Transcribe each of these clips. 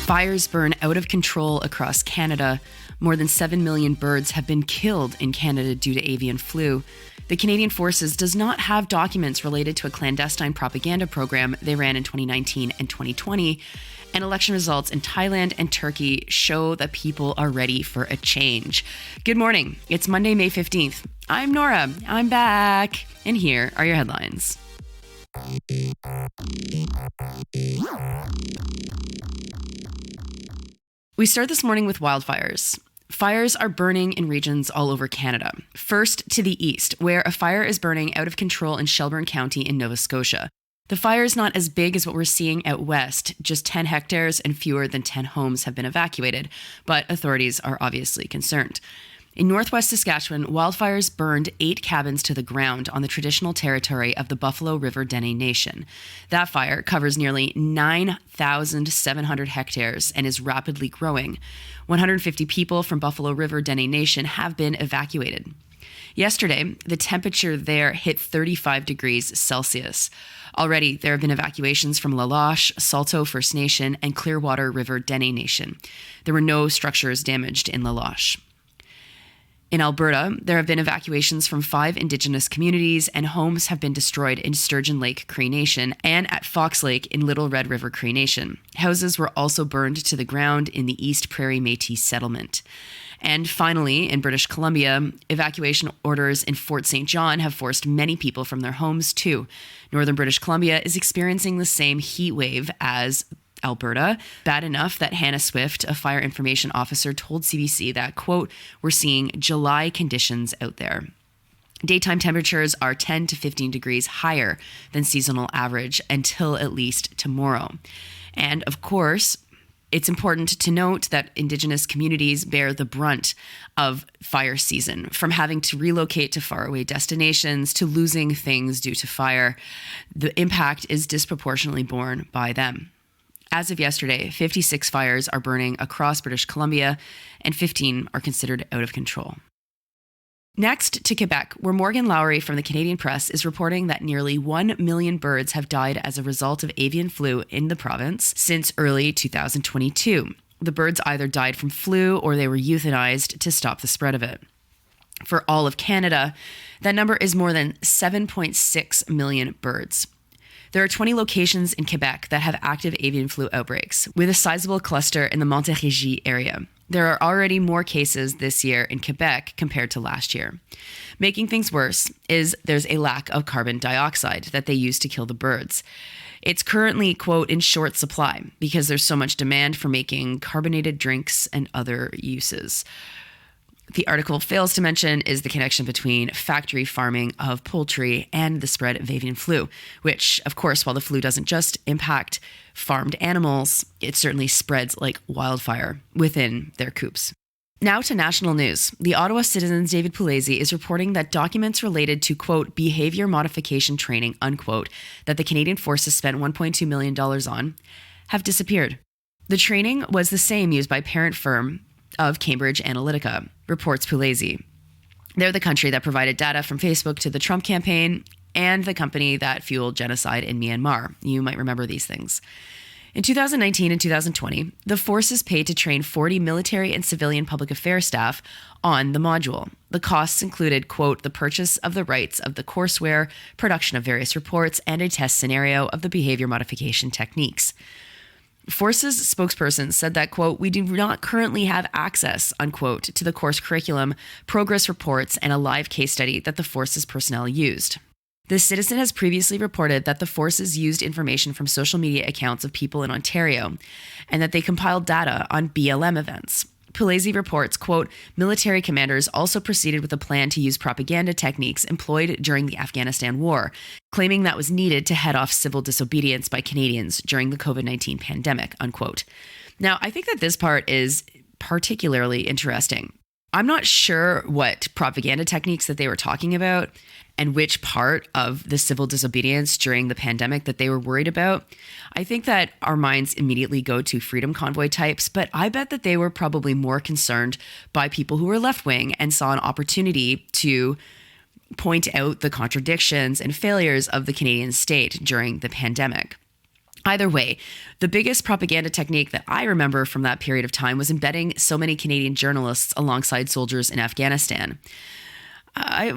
Fires burn out of control across Canada. More than 7 million birds have been killed in Canada due to avian flu. The Canadian Forces does not have documents related to a clandestine propaganda program they ran in 2019 and 2020, and election results in Thailand and Turkey show that people are ready for a change. Good morning. It's Monday, May 15th. I'm Nora. I'm back. And here are your headlines. We start this morning with wildfires. Fires are burning in regions all over Canada. First, to the east, where a fire is burning out of control in Shelburne County in Nova Scotia. The fire is not as big as what we're seeing out west. Just 10 hectares and fewer than 10 homes have been evacuated, but authorities are obviously concerned. In northwest Saskatchewan, wildfires burned 8 cabins to the ground on the traditional territory of the Buffalo River Dene Nation. That fire covers nearly 9,700 hectares and is rapidly growing. 150 people from Buffalo River Dene Nation have been evacuated. Yesterday, the temperature there hit 35 degrees Celsius. Already, there have been evacuations from La Loche, Salto First Nation, and Clearwater River Dene Nation. There were no structures damaged in La Loche. In Alberta, there have been evacuations from 5 Indigenous communities, and homes have been destroyed in Sturgeon Lake Cree Nation and at Fox Lake in Little Red River Cree Nation. Houses were also burned to the ground in the East Prairie Métis settlement. And finally, in British Columbia, evacuation orders in Fort St. John have forced many people from their homes too. Northern British Columbia is experiencing the same heat wave as Alberta, bad enough that Hannah Swift, a fire information officer, told CBC that, quote, "We're seeing July conditions out there." Daytime temperatures are 10 to 15 degrees higher than seasonal average until at least tomorrow. And of course, it's important to note that Indigenous communities bear the brunt of fire season, from having to relocate to faraway destinations to losing things due to fire. The impact is disproportionately borne by them. As of yesterday, 56 fires are burning across British Columbia, and 15 are considered out of control. Next to Quebec, where Morgan Lowry from the Canadian Press is reporting that nearly 1 million birds have died as a result of avian flu in the province since early 2022. The birds either died from flu or they were euthanized to stop the spread of it. For all of Canada, that number is more than 7.6 million birds. There are 20 locations in Quebec that have active avian flu outbreaks, with a sizable cluster in the Montérégie area. There are already more cases this year in Quebec compared to last year. Making things worse is there's a lack of carbon dioxide that they use to kill the birds. It's currently, quote, in short supply because there's so much demand for making carbonated drinks and other uses. The article fails to mention is the connection between factory farming of poultry and the spread of avian flu, which, of course, while the flu doesn't just impact farmed animals, it certainly spreads like wildfire within their coops. Now to national news. The Ottawa Citizen's David Pugliese is reporting that documents related to, quote, behavior modification training, unquote, that the Canadian Forces spent $1.2 million on have disappeared. The training was the same used by parent firm of Cambridge Analytica, reports Pugliese. They're the country that provided data from Facebook to the Trump campaign and the company that fueled genocide in Myanmar. You might remember these things. In 2019 and 2020, the forces paid to train 40 military and civilian public affairs staff on the module. The costs included, quote, the purchase of the rights of the courseware, production of various reports, and a test scenario of the behavior modification techniques. Forces spokesperson said that, quote, we do not currently have access, unquote, to the course curriculum, progress reports, and a live case study that the Forces personnel used. The Citizen has previously reported that the Forces used information from social media accounts of people in Ontario and that they compiled data on BLM events. Pugliese reports, quote, military commanders also proceeded with a plan to use propaganda techniques employed during the Afghanistan war, claiming that was needed to head off civil disobedience by Canadians during the COVID-19 pandemic, unquote. Now, I think that this part is particularly interesting I'm not sure what propaganda techniques that they were talking about and which part of the civil disobedience during the pandemic that they were worried about. I think that our minds immediately go to freedom convoy types, but I bet that they were probably more concerned by people who were left wing and saw an opportunity to point out the contradictions and failures of the Canadian state during the pandemic. Either way, the biggest propaganda technique that I remember from that period of time was embedding so many Canadian journalists alongside soldiers in Afghanistan.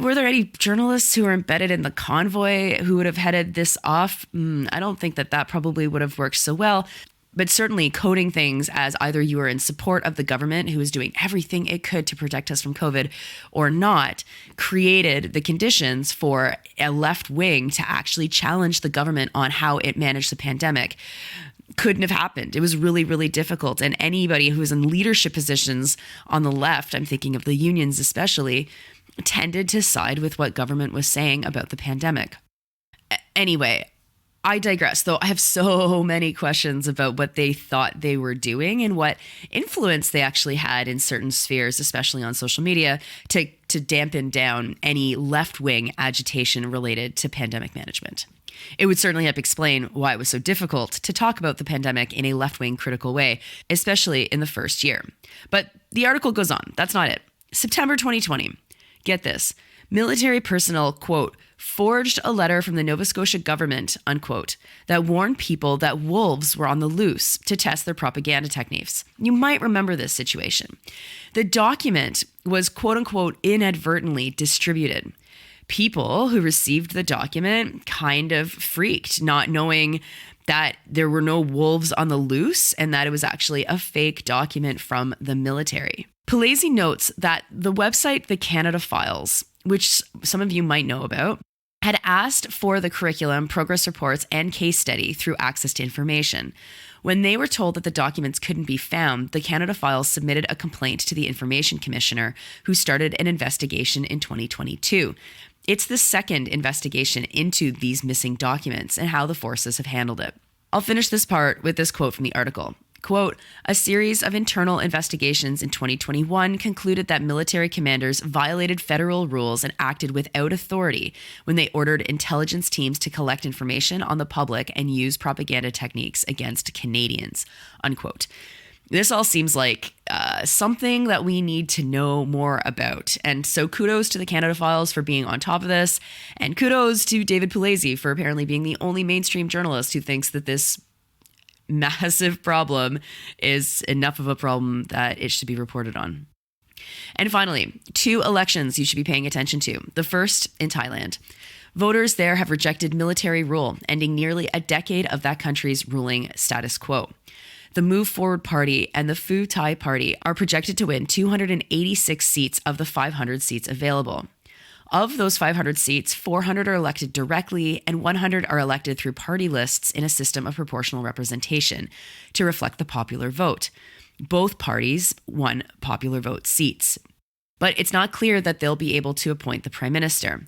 Were there any journalists who were embedded in the convoy who would have headed this off? I don't think that probably would have worked so well. But certainly coding things as either you were in support of the government who was doing everything it could to protect us from COVID or not created the conditions for a left wing to actually challenge the government on how it managed the pandemic. Couldn't have happened. It was really, really difficult. And anybody who was in leadership positions on the left, I'm thinking of the unions especially, tended to side with what government was saying about the pandemic. Anyway, I digress, though I have so many questions about what they thought they were doing and what influence they actually had in certain spheres, especially on social media, to dampen down any left-wing agitation related to pandemic management. It would certainly help explain why it was so difficult to talk about the pandemic in a left-wing critical way, especially in the first year. But the article goes on. That's not it. September 2020. Get this. Military personnel, quote, forged a letter from the Nova Scotia government, unquote, that warned people that wolves were on the loose to test their propaganda techniques. You might remember this situation. The document was, quote unquote, inadvertently distributed. People who received the document kind of freaked, not knowing that there were no wolves on the loose and that it was actually a fake document from the military. Pugliese notes that the website The Canada Files, which some of you might know about, had asked for the curriculum, progress reports, and case study through Access to Information. When they were told that the documents couldn't be found, the Canada Files submitted a complaint to the Information Commissioner, who started an investigation in 2022. It's the second investigation into these missing documents and how the forces have handled it. I'll finish this part with this quote from the article. Quote, a series of internal investigations in 2021 concluded that military commanders violated federal rules and acted without authority when they ordered intelligence teams to collect information on the public and use propaganda techniques against Canadians, unquote. This all seems like something that we need to know more about. And so kudos to the Canada Files for being on top of this. And kudos to David Pugliese for apparently being the only mainstream journalist who thinks that this massive problem is enough of a problem that it should be reported on. And finally, 2 elections you should be paying attention to. The first in Thailand. Voters there have rejected military rule, ending nearly a decade of that country's ruling status quo. The Move Forward Party and the Pheu Thai Party are projected to win 286 seats of the 500 seats available. Of those 500 seats, 400 are elected directly and 100 are elected through party lists in a system of proportional representation to reflect the popular vote. Both parties won popular vote seats. But it's not clear that they'll be able to appoint the prime minister.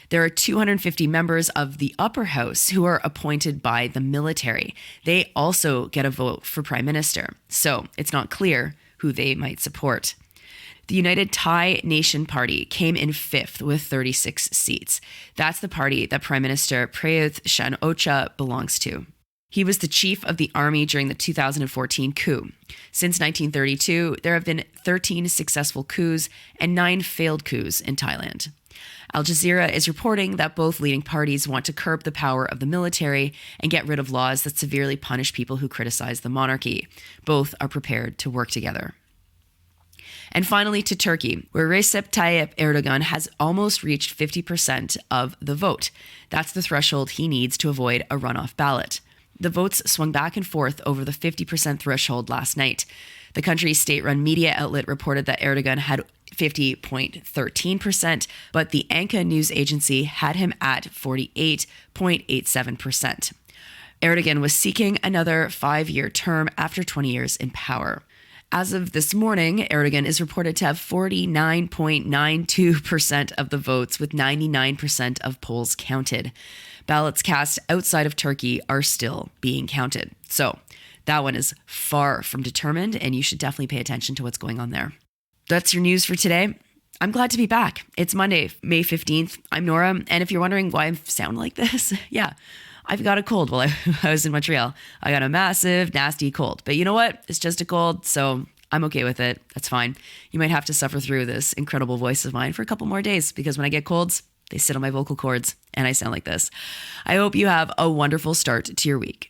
There are 250 members of the upper house who are appointed by the military. They also get a vote for prime minister. So it's not clear who they might support. The United Thai Nation Party came in 5th with 36 seats. That's the party that Prime Minister Prayuth Chan-o-cha belongs to. He was the chief of the army during the 2014 coup. Since 1932, there have been 13 successful coups and 9 failed coups in Thailand. Al Jazeera is reporting that both leading parties want to curb the power of the military and get rid of laws that severely punish people who criticize the monarchy. Both are prepared to work together. And finally to Turkey, where Recep Tayyip Erdogan has almost reached 50% of the vote. That's the threshold he needs to avoid a runoff ballot. The votes swung back and forth over the 50% threshold last night. The country's state-run media outlet reported that Erdogan had 50.13%, but the Anka news agency had him at 48.87%. Erdogan was seeking another 5-year term after 20 years in power. As of this morning, Erdogan is reported to have 49.92% of the votes, with 99% of polls counted. Ballots cast outside of Turkey are still being counted. So that one is far from determined, and you should definitely pay attention to what's going on there. That's your news for today. I'm glad to be back. It's Monday, May 15th. I'm Nora. And if you're wondering why I sound like this, yeah, I've got a cold while I was in Montreal. I got a massive, nasty cold. But you know what? It's just a cold, so I'm okay with it. That's fine. You might have to suffer through this incredible voice of mine for a couple more days because when I get colds, they sit on my vocal cords and I sound like this. I hope you have a wonderful start to your week.